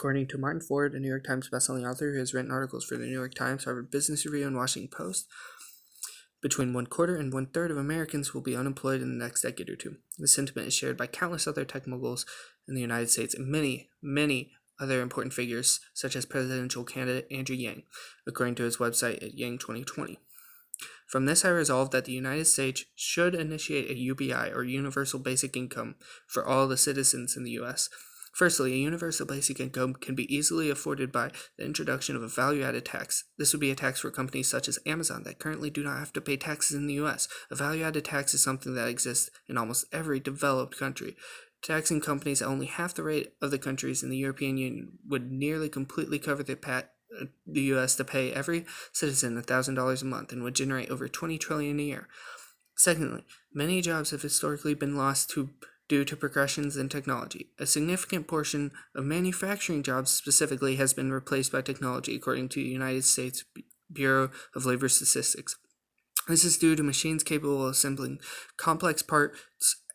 According to Martin Ford, a New York Times bestselling author who has written articles for the New York Times, Harvard Business Review, and Washington Post, between 1/4 and 1/3 of Americans will be unemployed in the next decade or two. This sentiment is shared by countless other tech moguls in the United States and many other important figures, such as presidential candidate Andrew Yang, according to his website at Yang 2020. From this, I resolved that the United States should initiate a UBI, or Universal Basic Income, for all the citizens in the U.S. Firstly, a universal basic income can be easily afforded by the introduction of a value-added tax. This would be a tax for companies such as Amazon that currently do not have to pay taxes in the U.S. A value-added tax is something that exists in almost every developed country. Taxing companies at only half the rate of the countries in the European Union would nearly completely cover the U.S. to pay every citizen $1,000 a month and would generate over $20 trillion a year. Secondly, many jobs have historically been lost due to progressions in technology. A significant portion of manufacturing jobs specifically has been replaced by technology, according to the United States Bureau of Labor Statistics. This is due to machines capable of assembling complex parts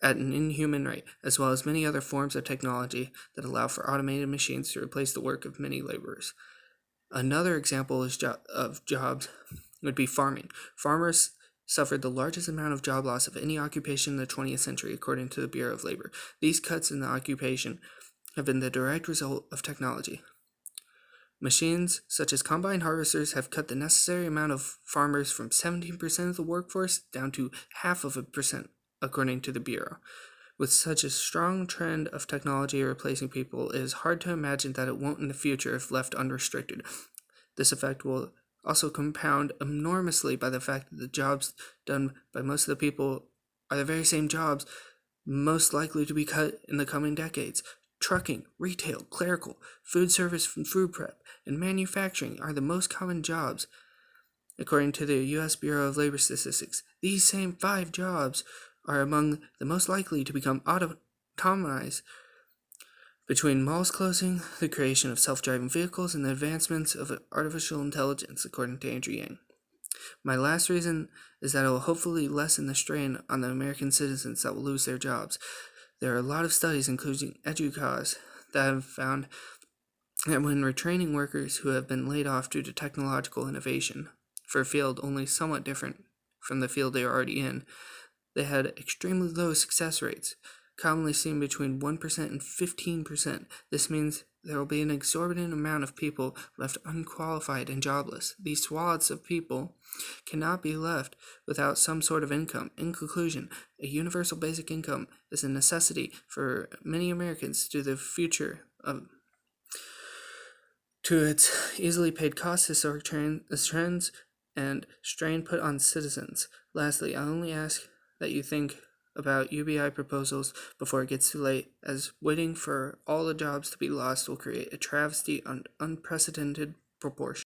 at an inhuman rate, as well as many other forms of technology that allow for automated machines to replace the work of many laborers. Another example of jobs would be farming. Farmers suffered the largest amount of job loss of any occupation in the 20th century, according to the Bureau of Labor. These cuts in the occupation have been the direct result of technology. Machines such as combine harvesters have cut the necessary amount of farmers from 17% of the workforce down to 0.5%, according to the Bureau. With such a strong trend of technology replacing people, it is hard to imagine that it won't in the future if left unrestricted. This effect will also compound enormously by the fact that the jobs done by most of the people are the very same jobs most likely to be cut in the coming decades. Trucking, retail, clerical, food service and food prep, and manufacturing are the most common jobs, according to the U.S. Bureau of Labor Statistics. These same 5 jobs are among the most likely to become autonomized. Between malls closing, the creation of self-driving vehicles, and the advancements of artificial intelligence, according to Andrew Yang. My last reason is that it will hopefully lessen the strain on the American citizens that will lose their jobs. There are a lot of studies, including EDUCAUSE, that have found that when retraining workers who have been laid off due to technological innovation for a field only somewhat different from the field they are already in, they had extremely low success rates, commonly seen between 1% and 15%. This means there will be an exorbitant amount of people left unqualified and jobless. These swaths of people cannot be left without some sort of income. In conclusion, a universal basic income is a necessity for many Americans due to the future to its easily paid costs, historic trends, and strain put on citizens. Lastly, I only ask that you think about UBI proposals before it gets too late, as waiting for all the jobs to be lost will create a travesty on unprecedented proportions.